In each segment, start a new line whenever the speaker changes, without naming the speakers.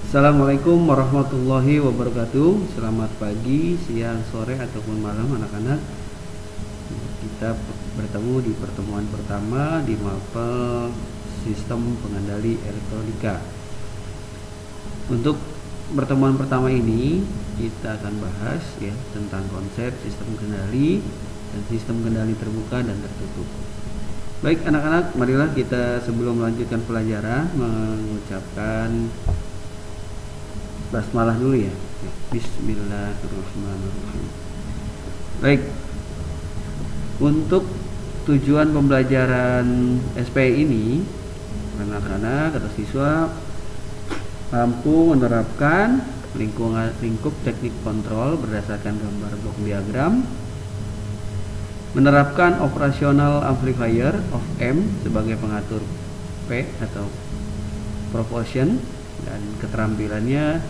Assalamualaikum warahmatullahi wabarakatuh. Selamat pagi, siang, sore, ataupun malam anak-anak. Kita bertemu di pertemuan pertama di mapel sistem pengendali elektronika. Untuk pertemuan pertama ini kita akan bahas ya tentang konsep sistem kendali dan sistem kendali terbuka dan tertutup. Baik anak-anak, marilah kita sebelum melanjutkan pelajaran mengucapkan basmalah dulu ya. Bismillahirrahmanirrahim. Baik. Untuk tujuan pembelajaran SPI ini, anak-anak atau siswa mampu menerapkan lingkup teknik kontrol berdasarkan gambar blok diagram, menerapkan operasional amplifier of M sebagai pengatur P atau proportion, dan keterampilannya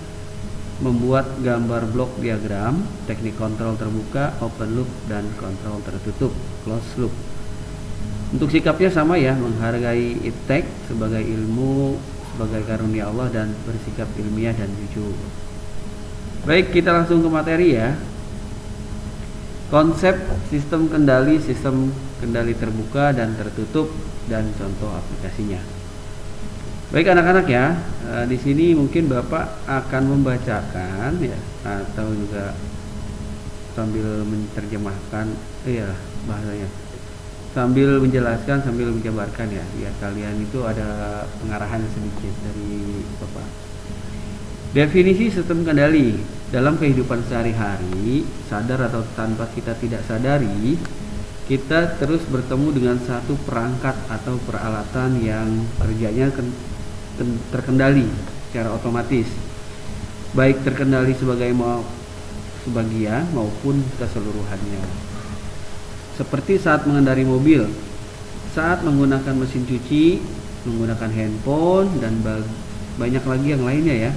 membuat gambar blok diagram, teknik kontrol terbuka, open loop, dan kontrol tertutup, closed loop. Untuk sikapnya sama ya, menghargai iptek sebagai ilmu, sebagai karunia Allah, dan bersikap ilmiah dan jujur. Baik, kita langsung ke materi ya. Konsep sistem kendali terbuka dan tertutup, dan contoh aplikasinya. Baik anak-anak ya, di sini mungkin Bapak akan membacakan ya, atau juga sambil menerjemahkan, bahasanya, sambil menjelaskan, sambil menjabarkan ya, biar kalian itu ada pengarahan sedikit dari Bapak. Definisi sistem kendali dalam kehidupan sehari-hari, sadar atau tanpa kita tidak sadari, kita terus bertemu dengan satu perangkat atau peralatan yang kerjanya terkendali secara otomatis, baik terkendali sebagian maupun keseluruhannya. Seperti saat mengendarai mobil, saat menggunakan mesin cuci, menggunakan handphone, dan banyak lagi yang lainnya ya.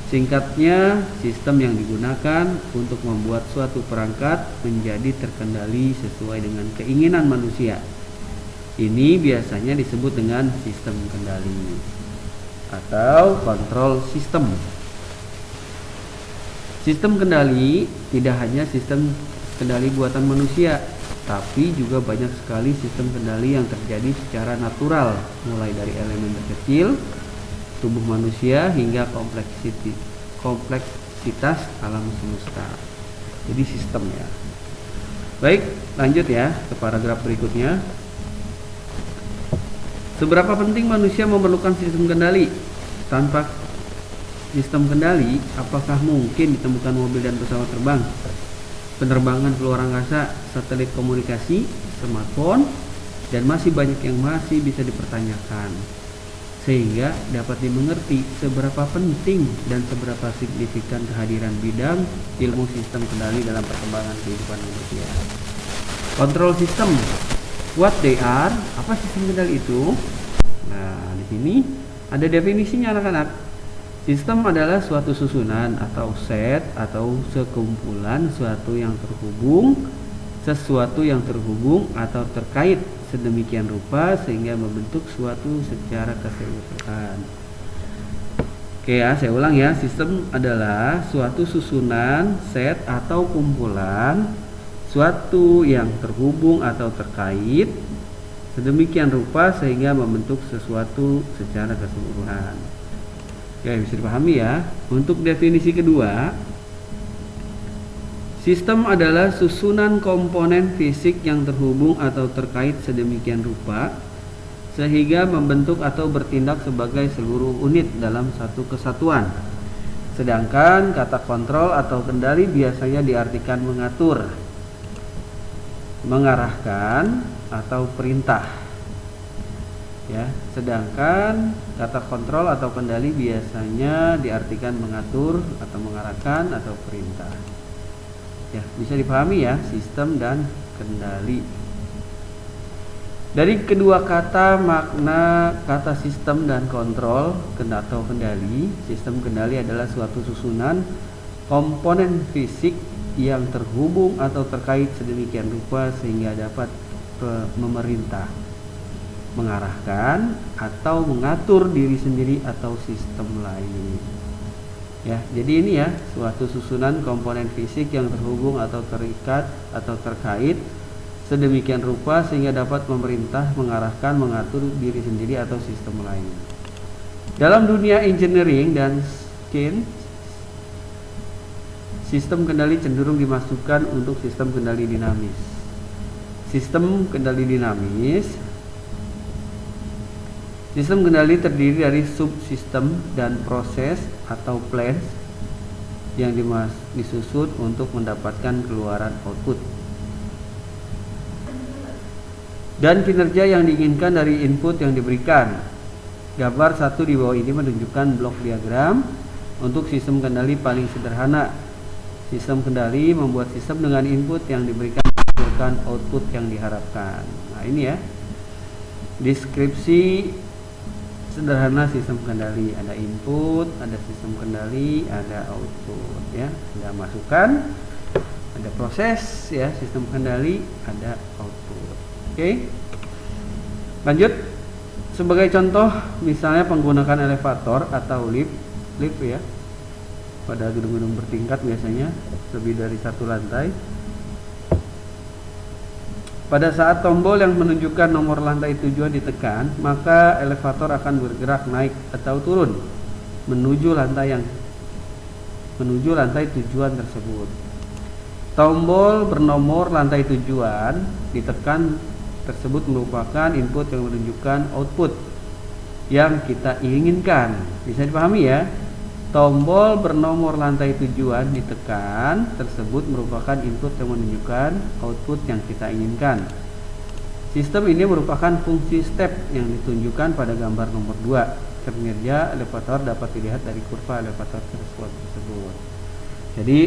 Singkatnya, sistem yang digunakan untuk membuat suatu perangkat menjadi terkendali sesuai dengan keinginan manusia. Ini biasanya disebut dengan sistem kendali atau kontrol sistem. Sistem kendali tidak hanya sistem kendali buatan manusia, tapi juga banyak sekali sistem kendali yang terjadi secara natural, mulai dari elemen terkecil tubuh manusia hingga kompleksitas alam semesta. Jadi sistem ya. Baik, lanjut ya ke paragraf berikutnya. Seberapa penting manusia memerlukan sistem kendali? Tanpa sistem kendali, apakah mungkin ditemukan mobil dan pesawat terbang, penerbangan keluar angkasa, satelit komunikasi, smartphone, dan masih banyak yang masih bisa dipertanyakan. Sehingga dapat dimengerti seberapa penting dan seberapa signifikan kehadiran bidang ilmu sistem kendali dalam perkembangan kehidupan manusia. Kontrol sistem. What they are? Apa sistem kendali itu? Nah, di sini ada definisinya anak-anak. Sistem adalah suatu susunan atau set atau sekumpulan sesuatu yang terhubung atau terkait sedemikian rupa sehingga membentuk suatu secara keseluruhan. Oke ya, saya ulang ya. Sistem adalah suatu susunan, set atau kumpulan suatu yang terhubung atau terkait sedemikian rupa sehingga membentuk sesuatu secara keseluruhan. Ya, bisa dipahami ya. Untuk definisi kedua, sistem adalah susunan komponen fisik yang terhubung atau terkait sedemikian rupa sehingga membentuk atau bertindak sebagai seluruh unit dalam satu kesatuan. Sedangkan kata kontrol atau kendali biasanya diartikan mengatur, mengarahkan, atau perintah ya. Sedangkan kata kontrol atau kendali biasanya diartikan mengatur atau mengarahkan atau perintah ya. Bisa dipahami ya, sistem dan kendali. Dari kedua kata, makna kata sistem dan kontrol atau kendali, sistem kendali adalah suatu susunan komponen fisik yang terhubung atau terkait sedemikian rupa sehingga dapat memerintah mengarahkan atau mengatur diri sendiri atau sistem lain. Ya, jadi ini ya suatu susunan komponen fisik yang terhubung atau terikat atau terkait sedemikian rupa sehingga dapat memerintah, mengarahkan, mengatur diri sendiri atau sistem lain. Dalam dunia engineering dan science, sistem kendali cenderung dimasukkan untuk sistem kendali dinamis. Sistem kendali dinamis, sistem kendali terdiri dari subsistem dan proses atau plants yang disusun untuk mendapatkan keluaran output. Dan kinerja yang diinginkan dari input yang diberikan. Gambar 1 di bawah ini menunjukkan blok diagram untuk sistem kendali paling sederhana. Sistem kendali membuat sistem dengan input yang diberikan menghasilkan output yang diharapkan. Nah, ini ya. Deskripsi sederhana sistem kendali, ada input, ada sistem kendali, ada output ya, ada masukan, ada proses ya, sistem kendali, ada output. Oke. Lanjut. Sebagai contoh misalnya penggunaan elevator atau lift ya. Pada gedung-gedung bertingkat biasanya lebih dari satu lantai. Pada saat tombol yang menunjukkan nomor lantai tujuan ditekan, maka elevator akan bergerak naik atau turun menuju lantai tujuan tersebut. Tombol bernomor lantai tujuan ditekan tersebut merupakan input yang menunjukkan output yang kita inginkan. Bisa dipahami ya? Tombol bernomor lantai tujuan ditekan tersebut merupakan input yang menunjukkan output yang kita inginkan. Sistem ini merupakan fungsi step yang ditunjukkan pada gambar nomor 2. Kinerja elevator dapat dilihat dari kurva elevator tersebut. Jadi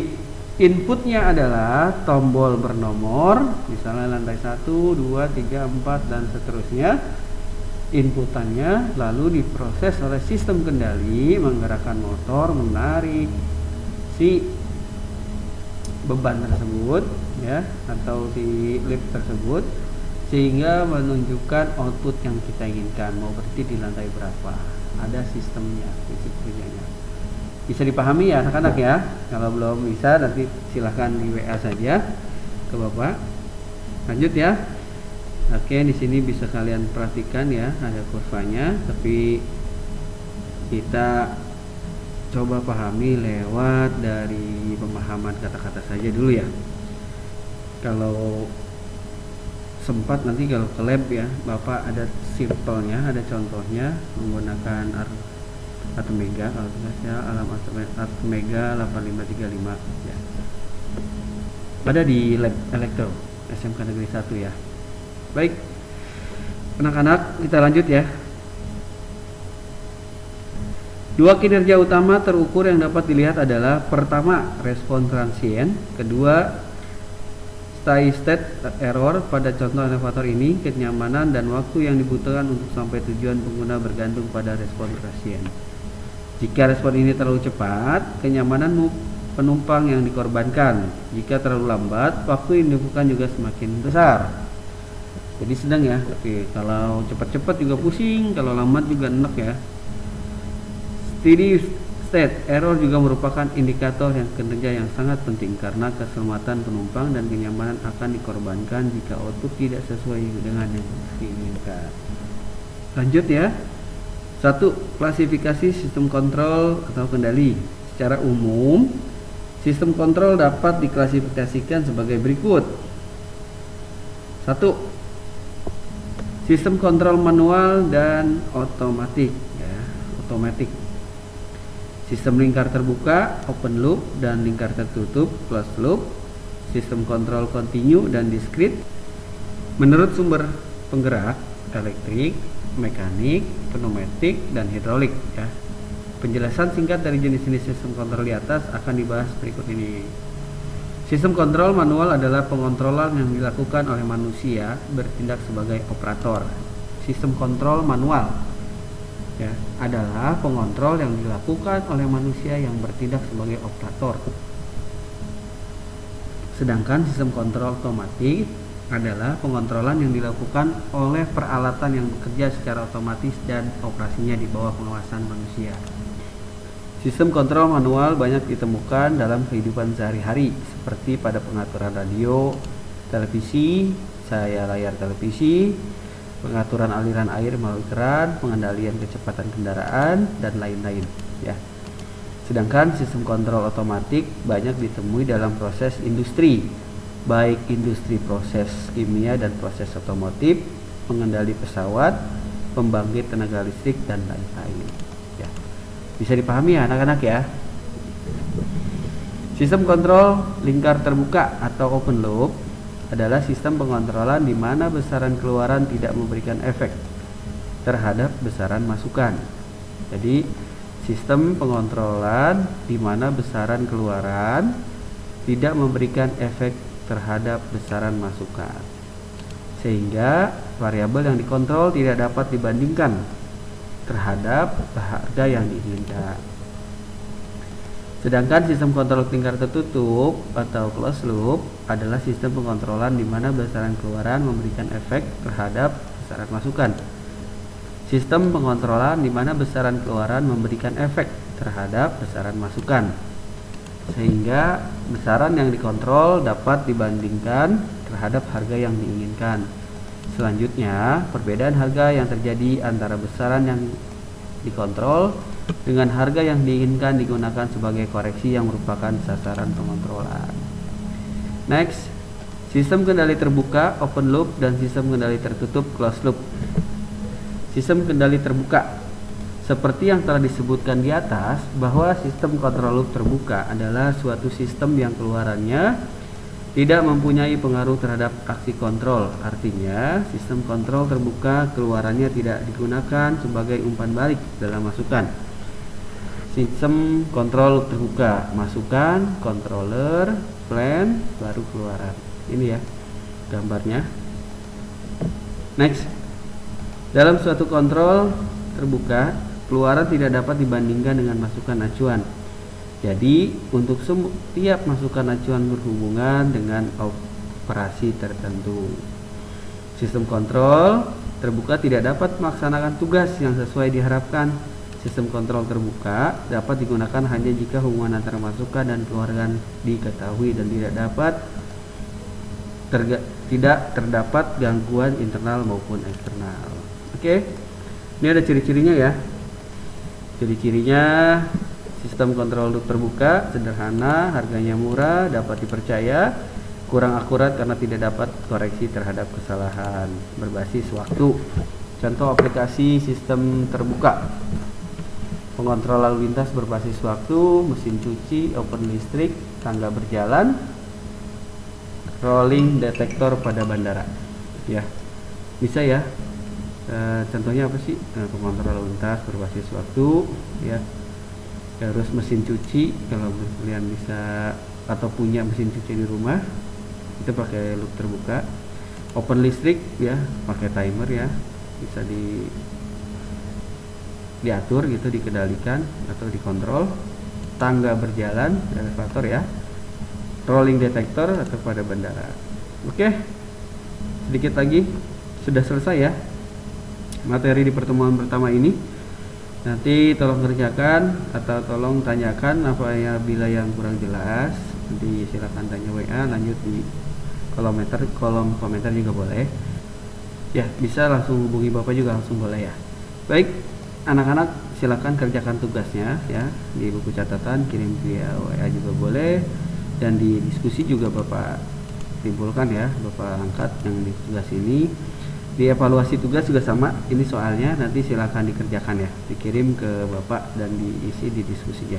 inputnya adalah tombol bernomor, misalnya lantai 1, 2, 3, 4 dan seterusnya. Inputannya lalu diproses oleh sistem kendali menggerakkan motor, menarik si beban tersebut ya, atau si lift tersebut sehingga menunjukkan output yang kita inginkan, mau berhenti di lantai berapa. Ada sistemnya, prinsip kerjanya. Bisa dipahami ya anak-anak ya? Kalau belum bisa nanti silahkan di WA saja ke Bapak. Lanjut ya. Oke, di sini bisa kalian perhatikan ya, ada kurvanya, tapi kita coba pahami lewat dari pemahaman kata-kata saja dulu ya. Kalau sempat nanti kalau ke lab ya, Bapak ada sampelnya, ada contohnya menggunakan Atmega, kalau tidak saya alam Atmega 8535 ya. Ada di lab elektro SMK Negeri 1 ya. Baik, anak-anak kita lanjut ya. Dua kinerja utama terukur yang dapat dilihat adalah pertama, respon transient, kedua, steady state error. Pada contoh elevator ini, kenyamanan dan waktu yang dibutuhkan untuk sampai tujuan pengguna bergantung pada respon transient. Jika respon ini terlalu cepat, kenyamanan penumpang yang dikorbankan. Jika terlalu lambat, waktu yang dibutuhkan juga semakin besar. Jadi sedang ya, tapi kalau cepat-cepat juga pusing, kalau lambat juga enak ya. Steady state error juga merupakan indikator yang kinerja yang sangat penting karena keselamatan penumpang dan kenyamanan akan dikorbankan jika output tidak sesuai dengan yang diinginkan. Lanjut ya. 1. Klasifikasi sistem kontrol atau kendali. Secara umum, sistem kontrol dapat diklasifikasikan sebagai berikut. 1. Sistem kontrol manual dan otomatis ya, otomatis. Sistem lingkar terbuka, open loop, dan lingkar tertutup, closed loop. Sistem kontrol kontinu dan diskrit. Menurut sumber penggerak, elektrik, mekanik, pneumatik, dan hidrolik ya. Penjelasan singkat dari jenis-jenis sistem kontrol di atas akan dibahas berikut ini. Sistem kontrol manual adalah pengontrolan yang dilakukan oleh manusia bertindak sebagai operator. Sistem kontrol manual ya, adalah pengontrol yang dilakukan oleh manusia yang bertindak sebagai operator. Sedangkan sistem kontrol otomatis adalah pengontrolan yang dilakukan oleh peralatan yang bekerja secara otomatis dan operasinya di bawah pengawasan manusia. Sistem kontrol manual banyak ditemukan dalam kehidupan sehari-hari, seperti pada pengaturan radio, televisi, layar televisi, pengaturan aliran air melalui keran, pengendalian kecepatan kendaraan, dan lain-lain. Ya. Sedangkan sistem kontrol otomatik banyak ditemui dalam proses industri, baik industri proses kimia dan proses otomotif, pengendali pesawat, pembangkit tenaga listrik, dan lain-lain. Ya. Bisa dipahami ya anak-anak ya. Sistem kontrol lingkar terbuka atau open loop adalah sistem pengontrolan di mana besaran keluaran tidak memberikan efek terhadap besaran masukan. Jadi sistem pengontrolan di mana besaran keluaran tidak memberikan efek terhadap besaran masukan, sehingga variabel yang dikontrol tidak dapat dibandingkan terhadap harga yang diinginkan. Sedangkan sistem kontrol lingkar tertutup atau closed loop adalah sistem pengontrolan di mana besaran keluaran memberikan efek terhadap besaran masukan. Sistem pengontrolan di mana besaran keluaran memberikan efek terhadap besaran masukan, sehingga besaran yang dikontrol dapat dibandingkan terhadap harga yang diinginkan. Selanjutnya, perbedaan harga yang terjadi antara besaran yang dikontrol dengan harga yang diinginkan digunakan sebagai koreksi yang merupakan sasaran pengontrolan. Next, sistem kendali terbuka open loop dan sistem kendali tertutup closed loop. Sistem kendali terbuka, seperti yang telah disebutkan di atas, bahwa sistem kontrol loop terbuka adalah suatu sistem yang keluarannya tidak mempunyai pengaruh terhadap aksi kontrol. Artinya, sistem kontrol terbuka keluarannya tidak digunakan sebagai umpan balik dalam masukan. Sistem kontrol loop terbuka, masukan, controller, plan, baru keluaran. Ini ya gambarnya. Next, dalam suatu kontrol terbuka, keluaran tidak dapat dibandingkan dengan masukan acuan. Jadi, untuk setiap masukan acuan berhubungan dengan operasi tertentu. Sistem kontrol terbuka tidak dapat melaksanakan tugas yang sesuai diharapkan. Sistem kontrol terbuka dapat digunakan hanya jika hubungan antara masukan dan keluaran diketahui dan tidak terdapat gangguan internal maupun eksternal. Oke, ini ada ciri-cirinya ya. Ciri-cirinya sistem kontrol loop terbuka sederhana, harganya murah, dapat dipercaya, kurang akurat karena tidak dapat koreksi terhadap kesalahan, berbasis waktu. Contoh aplikasi sistem terbuka: pengontrol lalu lintas berbasis waktu, mesin cuci, open listrik, tangga berjalan, rolling detektor pada bandara. Ya, bisa ya. Contohnya apa sih? Pengontrol lalu lintas berbasis waktu, ya. Terus mesin cuci, kalau kalian bisa atau punya mesin cuci di rumah, itu pakai loop terbuka. Open listrik, ya, pakai timer ya, bisa diatur gitu, dikendalikan atau dikontrol. Tangga berjalan, elevator ya. Rolling detektor atau pada bandara. Oke, sedikit lagi sudah selesai ya materi di pertemuan pertama ini. Nanti tolong kerjakan atau tolong tanyakan apa ya bila yang kurang jelas. Nanti silakan tanya WA, lanjut di kolom komentar juga boleh. Ya, bisa langsung hubungi Bapak juga langsung boleh ya. Baik, anak-anak silakan kerjakan tugasnya ya di buku catatan, kirim via WA juga boleh, dan di diskusi juga Bapak timbulkan ya, Bapak angkat yang di tugas ini. Di evaluasi tugas juga sama, ini soalnya nanti silakan dikerjakan ya, dikirim ke Bapak dan diisi di diskusinya.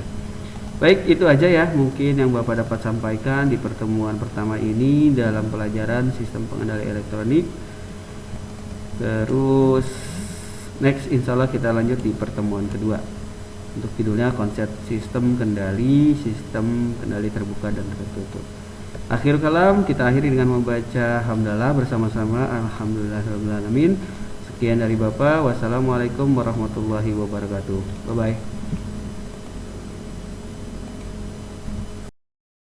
Baik, itu aja ya mungkin yang Bapak dapat sampaikan di pertemuan pertama ini dalam pelajaran sistem pengendali elektronik. Terus next insya Allah kita lanjut di pertemuan kedua. Untuk judulnya konsep sistem kendali terbuka dan tertutup. Akhir kalam kita akhiri dengan membaca hamdalah bersama-sama. Alhamdulillahirabbil alamin. Sekian dari Bapak. Wassalamualaikum warahmatullahi wabarakatuh. Bye bye.